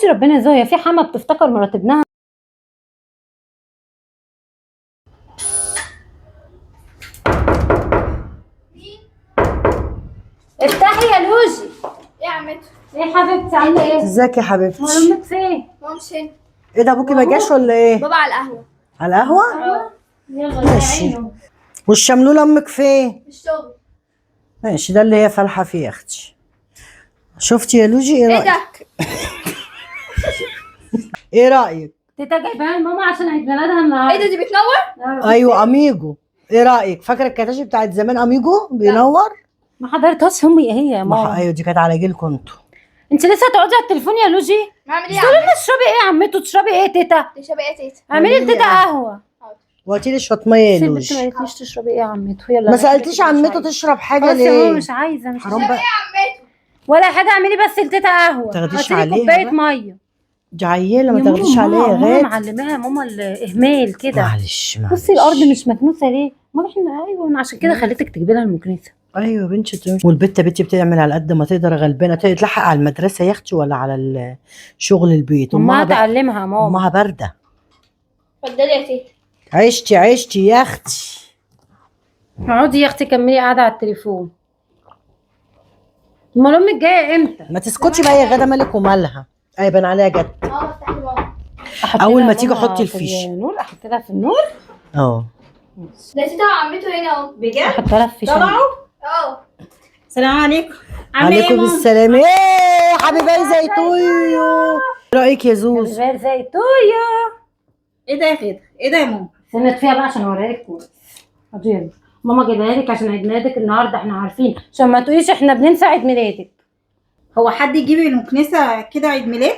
احمدي ربنا زويا في حما بتفتكر مرات ابنها. افتحي يا لوجي. ايه يا عمتو؟ ايه حبيبتي عامله ايه؟ ازيك يا حبيبتي؟ امال امك فين؟ ماما مش هنا. ايه ده ابوكي ما جاش ولا ايه؟ بابا على القهوة. على القهوة؟ يلا ماشي. يا عينه. والشملول امك فين؟ في الشغل. ماشي، ده اللي هي فالحة فيه يا اختي. شفتي يا لوجي؟ ايه ايه رأيك؟ ده؟ ايه رأيك؟ تيتا جايباها لماما عشان عيد ميلادها النهارده. ايه ده دي بتنور؟ ايوه اميجو. ايه رأيك؟ فاكرة الكتاشي بتاعت زمان اميجو بينور؟ ما حضرتهاش امي هي يا ماما. ايوه دي كانت على جيلكم انتوا. انت لسه هتقعدي على التليفون يا لوجي؟ نعمل ايه يا تقولي عمتو؟ لنا اشربي ايه يا عمتو؟ تشربي ايه تيتا؟ تشربي ايه يا تيتا؟ اعملي اعملي لتيتا ايه؟ قهوه. وهاتي لي شوية مية يا بس البنت ما لوجي. قالتليش تشربي ايه يا عمتو. يلا ما سألتيش عمته تشرب حاجة خلاص يا ماما ليه؟ مش عايزه مش حرام عايزة. بقى. عمتو ولا حاجه. اعملي بس لتيتا قهوه. تاخديش هاتيلي عليها كوبايه بقى. ميه. دي عيالة يا ما تاخديش ماما عليها يا ماما غاد. معلماها ماما الاهمال كده. معلش بصي الارض مش مكنوسه ليه؟ ما احنا ايوه انا عشان كده خليتك تجيبي لها المكنسه. ايوه يا بنتي. والبت بنتي بتعمل على قد ما تقدر غلبانه، تلحق على المدرسه يا اختي ولا على شغل البيت. امها بقى- تعلمها ماما. امها بارده. اتفضلي يا تيتا. عشتي يا اختي. اقعدي يا اختي كملي قاعده على التليفون. امال امك جايه امتى؟ ما تسكتي بقى يا غدا، مالك ومالها؟ ايبان عليها جد. افتحي ماما. أحط أول لها ما تيجي ماما حطي في الفيش. النور. احط لها في النور. اه ده تيتا وعمته هنا اهو. بجد؟ احط لها في الفيش. اه. السلام عليكم. عامله ايه يا عليكم ماما؟ السلام. ايه حبيبي زي تويو. رايك يا زوز؟ غير زي تويا. ايه ده يا خير؟ ايه ده يا ماما؟ سند فيها بقى عشان اوريها لك كويس. يلا ماما جايبها لك عشان عيد ميلادك النهارده. احنا عارفين عشان ما تقوليش احنا بننسى عيد ميلادك. هو حد يجيب المكنسه كده عيد ميلاد؟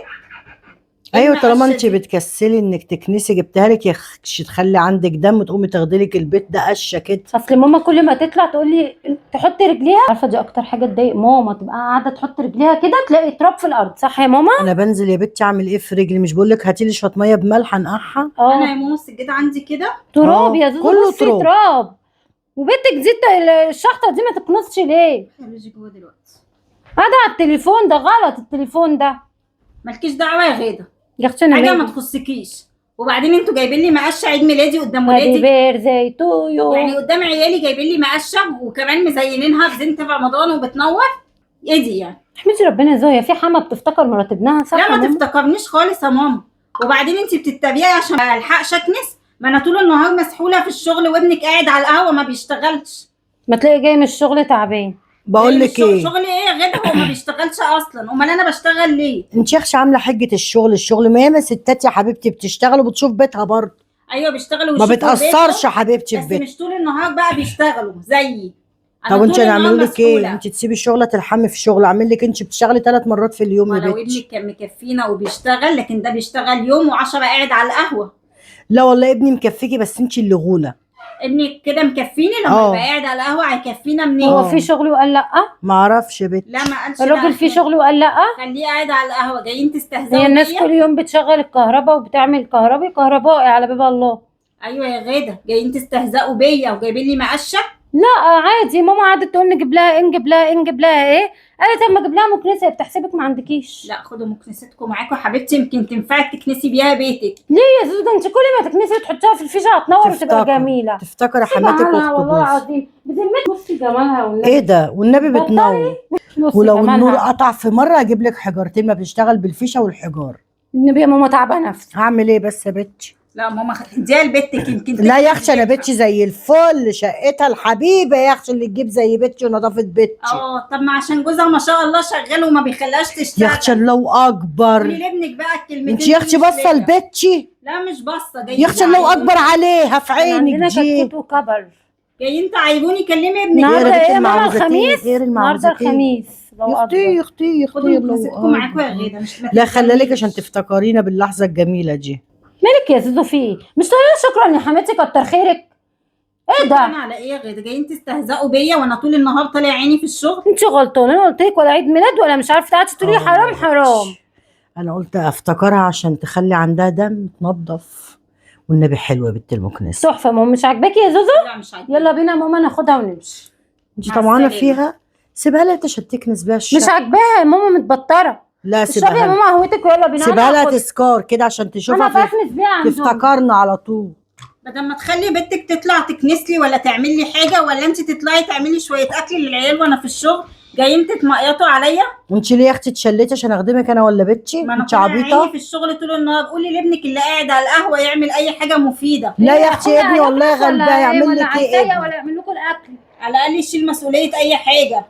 ايوه طالما المقشة انت دي؟ بتكسلي انك تكنسي، جبتها لك يا اختي تخلي عندك دم تقومي تاخدي لك البيت ده قشه كده. اصل ماما كل ما تطلع تقول لي تحط رجليها. عارفه دي اكتر حاجه تضايق ماما، تبقى قاعده تحط رجليها كده تلاقي تراب في الارض. صح يا ماما؟ انا بنزل يا بنتي اعمل ايه في رجلي؟ مش بقول لك هاتي لي شويه ميه بملح انقعها؟ انا يا ماما السجاده عندي كده. تراب يا زوزو. كله بصي تراب. تراب. وبنتك زيت الشحطه دي ما تكنسش ليه؟ خليجي جوه دلوقتي. قاعده على التليفون ده غلط. التليفون ده مالكيش دعوه يا غاده، يا اختي انا حاجه مالي. ما تخصكيش. وبعدين انتوا جايبين لي مقشه عيد ميلادي قدام هابي ولادي، بيرثداي تو يو. يعني قدام عيالي جايبين لي مقشه وكمان مزينينها بزينه رمضان وبتنور. ايه دي يعني؟ احمدي ربنا زويا في حما بتفتكر مرات ابنها. صح لا يا ما ماما؟ تفتكرنيش خالص يا ماما. وبعدين انت بتتبعي عشان ما الحقش اكنس، ما انا طول النهار مسحوله في الشغل وابنك قاعد على القهوه ما بيشتغلش. ما تلاقي جاي من الشغل تعبان. بقول لك ايه، شغل ايه يا غدا؟ هو ما بيشتغلش اصلا، امال انا بشتغل ليه؟ انت يا اختي عامله حجه الشغل ما ياما ستات يا حبيبتي بتشتغل وبتشوف بيتها برضه. ايوه بيشتغلوا ما ويشوفوا بتاثرش بيتهم، يا حبيبتي في بس بيتها. مش طول النهار بقى بيشتغلوا زيي. طب انت طول النهار هنعمل لك ايه؟ مسؤولة. انت تسيبي الشغل تلحمي في الشغل؟ اعمل لك انت بتشتغلي 3 مرات في اليوم يا ولو بنتي. ابنك كان مكفينا وبيشتغل، لكن ده بيشتغل يوم و10 قاعد على القهوه. لا والله ابني مكفيكي، بس انت اللي غوله. ابنك كده مكفيني، لما اه. يبقى قاعد على القهوه هيكفينا منين؟ هو في شغل وقال لا؟ ما اعرفش يا بنتي. لا ما قالش. الراجل في شغل وقال لا؟ خليه قاعد على القهوه. جايين تستهزئوا هي الناس بيا؟ كل يوم بتشغل الكهرباء وبتعمل كهربائي على باب الله. ايوه يا غاده، جايين تستهزئوا بيا وجايبين لي مقشه. لا عادي. ماما قعدت تقول نجيب لها ايه نجيب لها ايه نجيب لها ايه. قالت اما اجيب لها مكنسه. بتحسبك ما عندكيش. لا خدوا مكنستكم معاكم يا حبيبتي، يمكن تنفعك تكنسي بيها بيتك. ليه يا زوزو؟ ده انت كل ما تكنسي وتحطيها في الفيشه هتنور وتبقى جميله. تفتكر حماتك جمالها واخت والله جوزي. العظيم. بذمتك بصي جمالها والنبي. ايه ده؟ والنبي بتنور. بصي ولو جمالها. النور قطع في مره اجيب لك حجارتين، ما بتشتغل بالفيشه والحجار. النبي يا ماما تعبه نفسي. هعمل ايه بس يا بنتي؟ لا ماما اديها لبيتك يمكن لا يا اختي انا بنتي زي الفل، شقتها الحبيبه يا اختي اللي تجيب زي بنتي ونظافه بنتي. طب ما عشان جوزها ما شاء الله شغال وما بيخليهاش تشتغل. يا اختي الله اكبر. قولي لابنك بقى الكلمتين. انت يا اختي مش باصه ليا. لبنتي؟ لا مش باصه. جايين يا اختي الله اكبر عليها في عندنا عينك دي. كتكوت وكبر. جايين تعيبوني. كلمي ابنك. النهارده بنت ايه يا ماما؟ المعوذتين، الخميس. غير النهارده المعوذتين. الخميس. يا اختي يا اختي يا خدوا اختي مكنستكم معاكم يا غاده. مش لا خلالك عشان تفتكرينا باللحظه الجميله دي. مالك يا زوزو في ايه؟ مش تقولي لي شكرا يا حماتي كتر خيرك؟ ايه ده؟ انا على ايه يا غاده؟ جايين تستهزئوا بيا وانا طول النهار طالع عيني في الشغل. انت غلطانه. انا قلت لك ولا عيد ميلاد ولا مش عارفه قعدتي تقولي حرام حرام. انا قلت افتكرها عشان تخلي عندها دم تنظف. والنبي حلوه بنت المكنسه. تحفه. ماما مش عاجباكي يا زوزو؟ لا مش عاجباني. يلا بينا يا ماما ناخدها ونمشي. انت مع طمعانه السلامة. فيها؟ سيبها لها تشتكنس بيها الشقه. مش عاجباها يا ماما متبطره. لا اشربي يا سيبها ماما قهوتك ويلا بينا. سيبها أنا لها هاخد- تذكار كده عشان انا تشوفها بفنس بيها عندهم. تفتكرنا على طول. بدل ما تخلي بنتك تطلع تكنس لي ولا تعمل لي حاجه، ولا انت تطلعي تعملي شويه اكل للعيال وانا في الشغل جايين تتمقيطوا عليا. وانت ليه يا اختي اتشليتي عشان اخدمك انا ولا بنتي؟ ما انا انت طالعه عيني عبيطه؟ في الشغل طول النهار. قولي لابنك اللي قاعد على القهوه يعمل اي حاجه مفيده. لا يا إيه، اختي ابني أخويا والله هيطبخ ولا غلبان، إيه؟ يعمل ولا لك ايه عزاية ابني؟ ولا يعمل لكم الاكل؟ على الاقل يشيل مسؤوليه اي حاجه،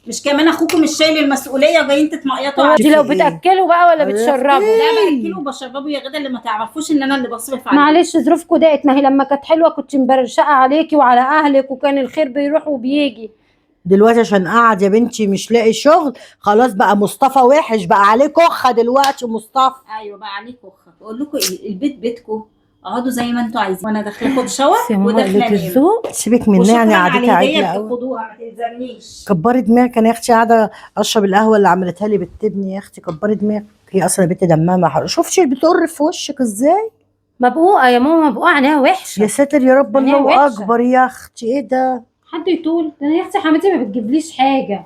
مش كمان اخوكم مش شايل المسؤوليه وجايين تتمقيطوا هو على. دي لو في إيه؟ بتاكلوا بقى ولا عرفتي؟ بتشربوا؟ لا باكله وبشربه يا غدا، اللي ما تعرفوش ان انا اللي بصرف عليه. معلش ظروفكم ضاقت، ما هي لما كانت حلوه كنت مبرشقه عليكي وعلى اهلك وكان الخير بيروح وبيجي. دلوقتي عشان قاعد يا بنتي مش لاقي شغل خلاص بقى مصطفى وحش، بقى عليه كخه دلوقتي مصطفى. ايوه بقى عليك وخه. بقول لكم ايه، البيت بيتكم، اقعدوا زي ما انتوا عايزين، وانا داخله اخد شاور يا ماما وداخله قلة انام. الذوق. سيبك مني وشكرا يعني على قعدتها الهديه عدله قوي. بتاخدوها ما تلزمنيش. كبري دماغك، انا يا اختي قاعده اشرب القهوه اللي عملتها لي بنت ابني. يا اختي كبري دماغك، هي اصلا بنت دمها محروق. شوفي بتقر في وشك ازاي. مبقوقه يا ماما، مبقوقه عينيها وحشه. يا ساتر يا رب، عينيها الله وحشة. اكبر يا اختي. ايه ده؟ حد يطول ده؟ انا يا اختي حماتي ما بتجيبليش حاجه.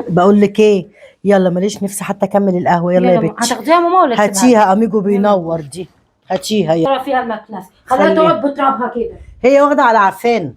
بقول لك ايه، يلا ماليش نفسي حتى اكمل القهوه. يلا يا بنتي هتاخديها يا ماما ولا تسيبها؟ هاتيها اميجو بينور دي، هاتيها. ترى فيها المكنسه، خليها خليها. تقعد بترابها كده. هي واخده على عفان.